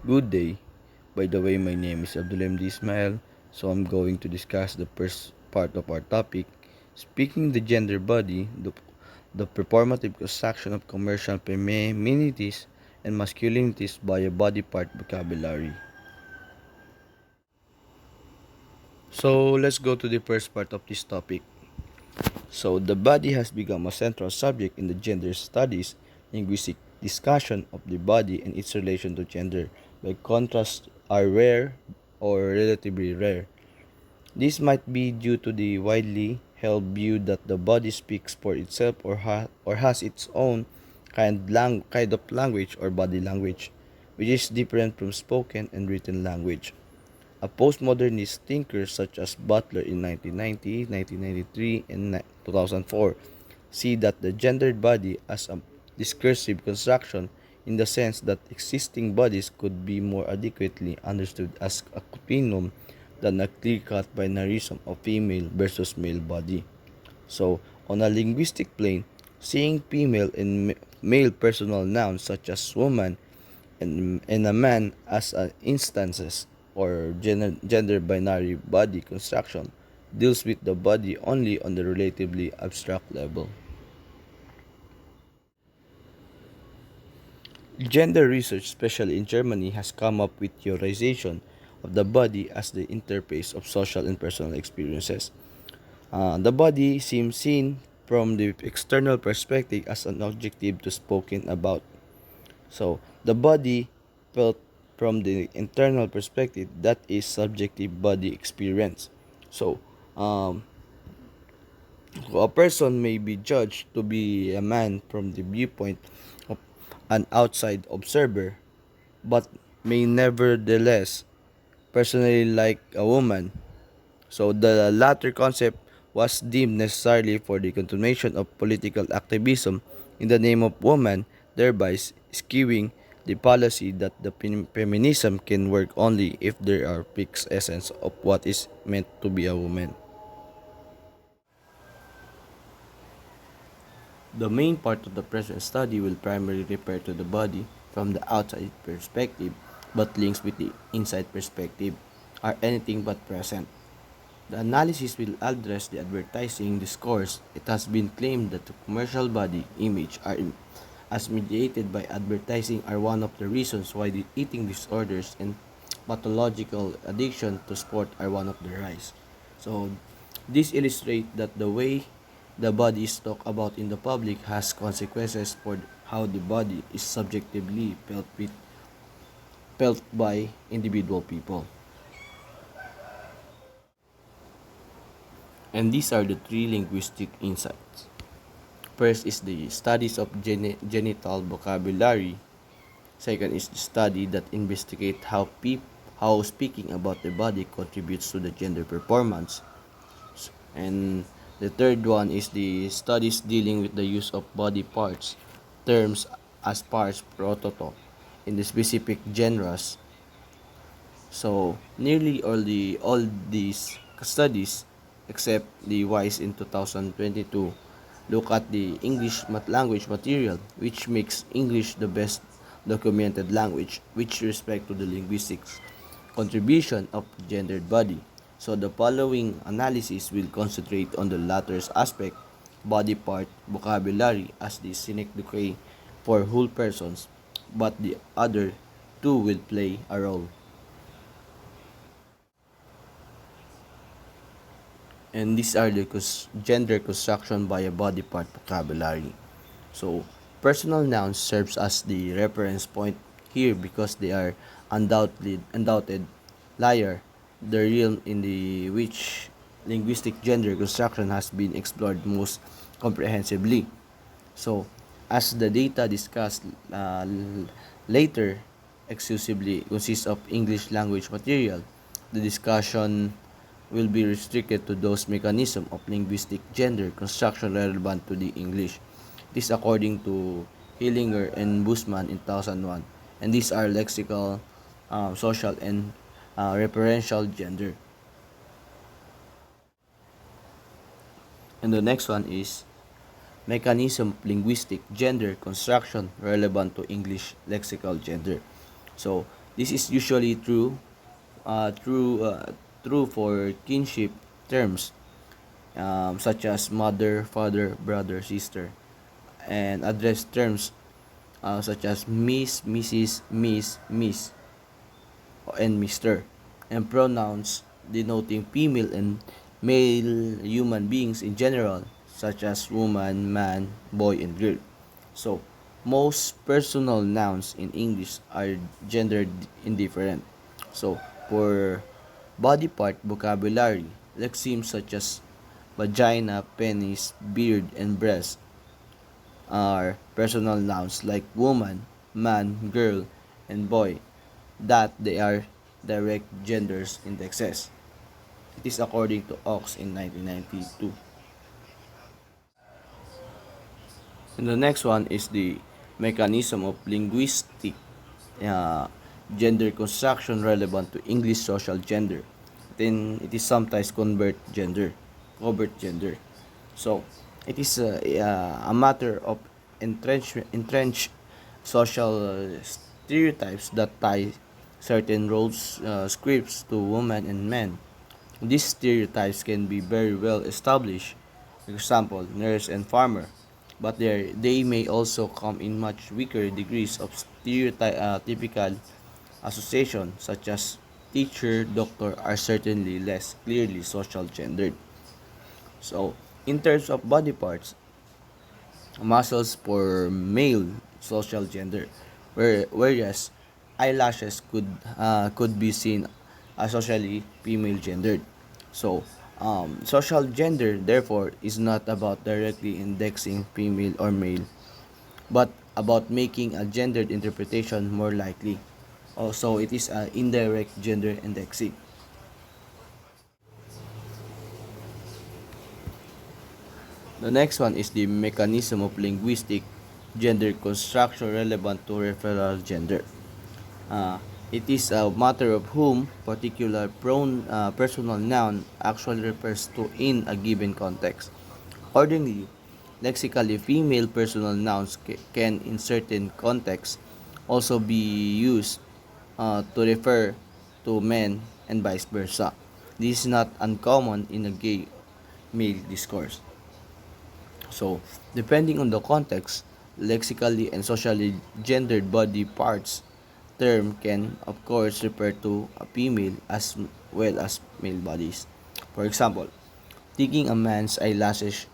Good day. By the way, my name is Abdulem Ismail, so I'm going to discuss the first part of our topic, speaking the gender body, the performative construction of commercial femininities and masculinities by a body part vocabulary. So let's go to the first part of this topic. So the body has become a central subject in the gender studies, linguistic discussion of the body and its relation to gender. By contrast, are rare or relatively rare. This might be due to the widely held view that the body speaks for itself or has its own kind of language or body language, which is different from spoken and written language. A postmodernist thinker such as Butler in 1990, 1993, and 2004 see that the gendered body as a discursive construction in the sense that existing bodies could be more adequately understood as a continuum than a clear-cut binarism of female versus male body. So, on a linguistic plane, seeing female and male personal nouns such as woman and a man as instances or gender binary body construction deals with the body only on the relatively abstract level. Gender research, especially in Germany, has come up with theorization of the body as the interface of social and personal experiences. The body seems seen from the external perspective as an objective to spoken about. So, the body felt from the internal perspective, that is subjective body experience. So, um, a person may be judged to be a man from the viewpoint of an outside observer, but may nevertheless personally like a woman. So the latter concept was deemed necessarily for the continuation of political activism in the name of woman, thereby skewing the policy that the feminism can work only if there are fixed essence of what is meant to be a woman. The main part of the present study will primarily refer to the body from the outside perspective, but links with the inside perspective are anything but present. The analysis will address the advertising discourse. It has been claimed that the commercial body image as mediated by advertising are one of the reasons why the eating disorders and pathological addiction to sport are one of the rise. So this illustrates that the way the body is talked about in the public has consequences for how the body is subjectively felt by individual people. And these are the three linguistic insights. First is the studies of genital vocabulary. Second is the study that investigate how speaking about the body contributes to the gender performance. And the third one is the studies dealing with the use of body parts, terms as parts prototype in the specific genres. So nearly all these studies, except the WISE in 2022, look at the English language material, which makes English the best documented language with respect to the linguistics contribution of gendered body. So the following analysis will concentrate on the latter's aspect, body part vocabulary as the synecdoche for whole persons, but the other two will play a role. And these are the gender construction by a body part vocabulary. So, personal nouns serves as the reference point here because they are undoubted liar, the realm in the which linguistic gender construction has been explored most comprehensively. So, as the data discussed later exclusively consists of English language material, the discussion will be restricted to those mechanisms of linguistic gender construction relevant to the English. This according to Hillinger and Busman in 2001. And these are lexical, social, and referential gender. And the next one is mechanism of linguistic gender construction relevant to English lexical gender. So, This is usually uh, true, uh, true for kinship terms such as mother, father, brother, sister, and address terms such as Miss, Mrs., Miss, and Mr., and pronouns denoting female and male human beings in general, such as woman, man, boy, and girl. So, most personal nouns in English are gender indifferent. So, for body part vocabulary, lexemes such as vagina, penis, beard, and breast are personal nouns like woman, man, girl, and boy, that they are direct genders indexes. It is according to Ox in 1992. And the next one is the mechanism of linguistic uh, gender construction relevant to English social gender. Then it is sometimes covert gender. So it is a matter of entrenched social stereotypes that tie certain roles, scripts to women and men. These stereotypes can be very well established, for example, nurse and farmer, but they may also come in much weaker degrees of stereotypical association, such as teacher, doctor, are certainly less clearly social gendered. So, in terms of body parts, muscles for male social gender, whereas eyelashes could be seen as socially female gendered. So, social gender therefore is not about directly indexing female or male, but about making a gendered interpretation more likely. Also, it is an indirect gender indexing. The next one is the mechanism of linguistic gender construction relevant to referral gender. Uh, it is a matter of whom particular personal noun actually refers to in a given context. Accordingly, lexically female personal nouns can in certain contexts also be used to refer to men and vice versa. This is not uncommon in a gay male discourse. So, depending on the context, lexically and socially gendered body parts term can of course refer to a female as well as male bodies. For example, taking a man's eyelashes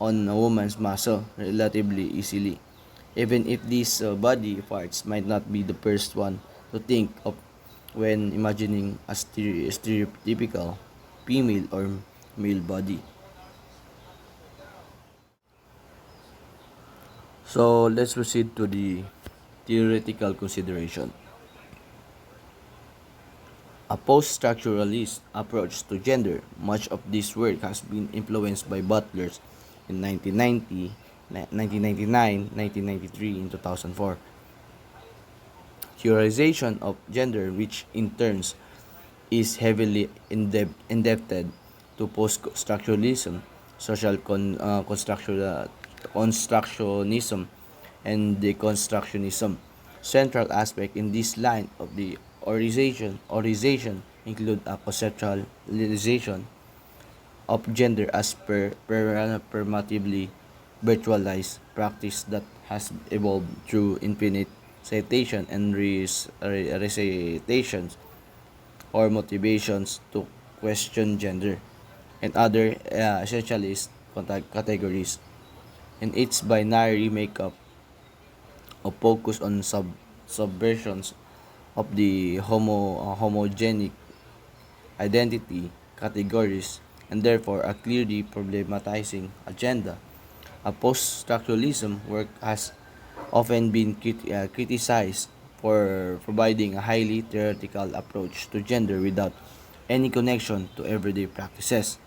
on a woman's muscle relatively easily, even if these body parts might not be the first one to think of when imagining a stereotypical female or male body. So let's proceed to the theoretical consideration. A post-structuralist approach to gender, much of this work has been influenced by Butler's in 1990, 1999, 1993, and 2004. Theorization of gender, which in turns is heavily indebted to post-structuralism, social constructionism, and deconstructionism. Central aspect in this line of the organization include a conceptualization of gender as performatively virtualized practice that has evolved through infinite citation and recitations or motivations to question gender and other essentialist categories. In its binary makeup of focus on subversions of the homogenic identity categories and therefore a clearly problematizing agenda. A post-structuralism work has often been criticized for providing a highly theoretical approach to gender without any connection to everyday practices.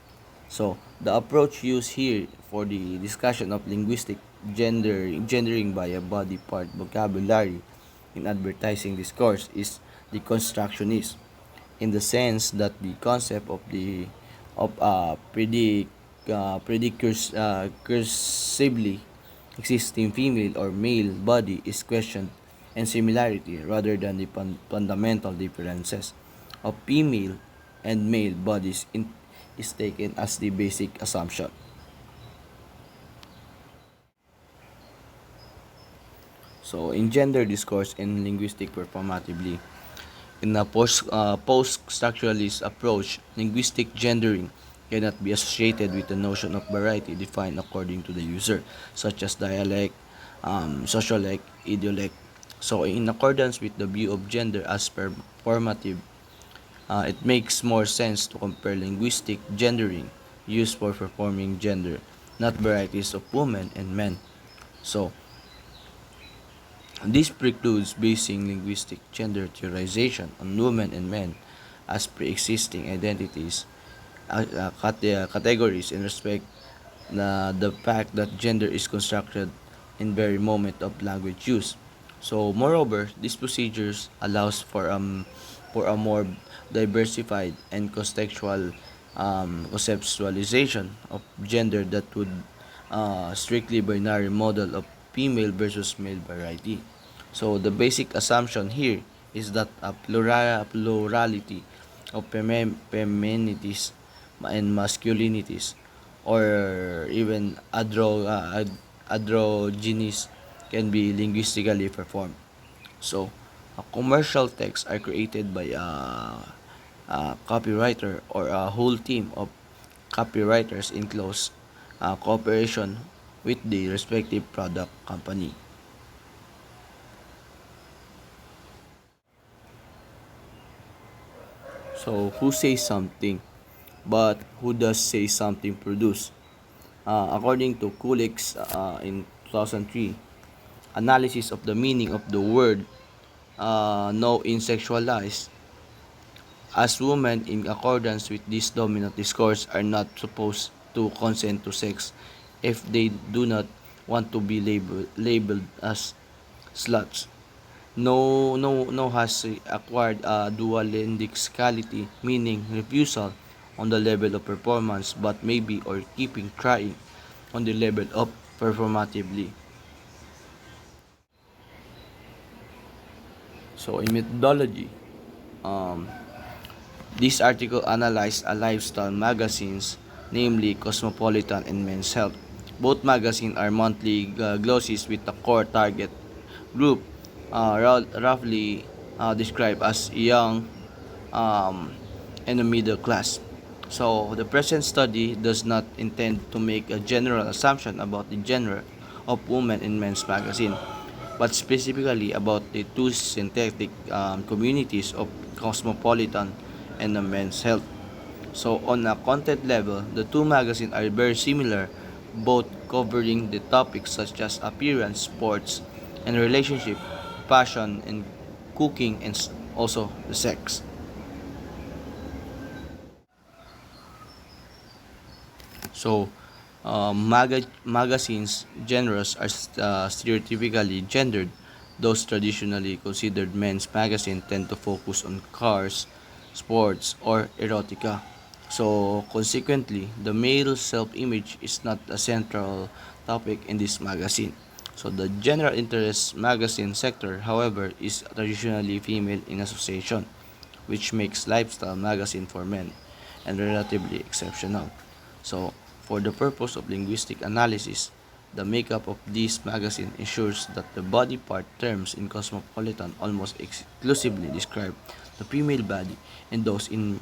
So, the approach used here for the discussion of linguistic gendering by a body part vocabulary in advertising discourse is deconstructionist in the sense that the concept of the of precursively existing female or male body is questioned and similarity rather than the fundamental differences of female and male bodies is taken as the basic assumption. So, in gender discourse and linguistic performatively, in a post-structuralist approach, linguistic gendering cannot be associated with the notion of variety defined according to the user, such as dialect, sociolect, idiolect. So, in accordance with the view of gender as performative, it makes more sense to compare linguistic gendering used for performing gender, not varieties of women and men. So, this precludes basing linguistic gender theorization on women and men as pre-existing identities, categories in respect the fact that gender is constructed in very moment of language use. So, moreover, these procedures allows for a more diversified and contextual conceptualization of gender that would strictly binary model of female versus male variety. So, the basic assumption here is that a plurality of feminities and masculinities or even androgynes can be linguistically performed. So, commercial texts are created by a copywriter or a whole team of copywriters in close cooperation with the respective product company. So, who says something, but who does say something produce? According to Kulik's in 2003, analysis of the meaning of the word no in sexualized as women in accordance with this dominant discourse are not supposed to consent to sex if they do not want to be labeled as sluts. No has acquired a dualendicality, meaning refusal on the level of performance but maybe or keeping trying on the level of performatively. So in methodology, um, this article analyzed a lifestyle magazines, namely Cosmopolitan and Men's Health. Both magazines are monthly glossies with a core target group roughly described as young um, and the middle class. So, the present study does not intend to make a general assumption about the genre of women in men's magazine, but specifically about the two synthetic communities of cosmopolitan and the men's health. So, on a content level, the two magazines are very similar, both covering the topics such as appearance, sports, and relationship, fashion, and cooking, and also the sex. So, magazines genres are stereotypically gendered. Those traditionally considered men's magazines tend to focus on cars, sports, or erotica. So, consequently, the male self-image is not a central topic in this magazine. So, the general interest magazine sector, however, is traditionally female in association, which makes lifestyle magazine for men and relatively exceptional. So, for the purpose of linguistic analysis, the makeup of this magazine ensures that the body part terms in Cosmopolitan almost exclusively describe the female body and those in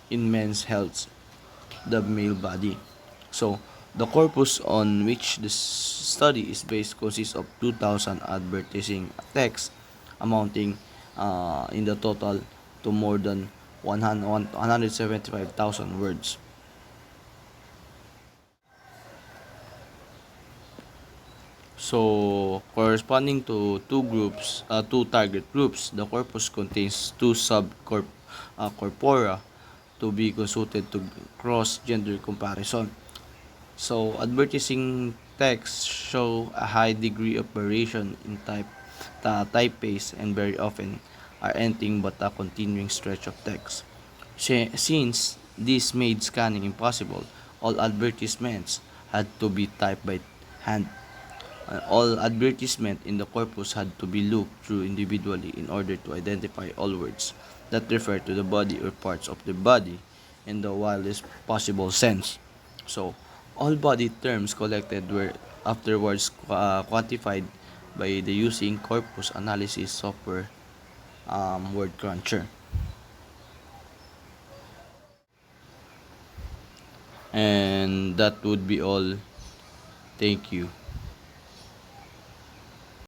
men's health, the male body. So, the corpus on which the study is based consists of 2,000 advertising texts amounting in the total to more than 175,000 words. So, corresponding to two target groups, the corpus contains two corpora to be consulted to cross-gender comparison. So, advertising texts show a high degree of variation in typeface and very often are anything but a continuing stretch of text. Since this made scanning impossible, all advertisements had to be typed by hand. All advertisement in the corpus had to be looked through individually in order to identify all words that refer to the body or parts of the body in the widest possible sense. So, all body terms collected were afterwards quantified by the using corpus analysis software word cruncher. And that would be all. Thank you.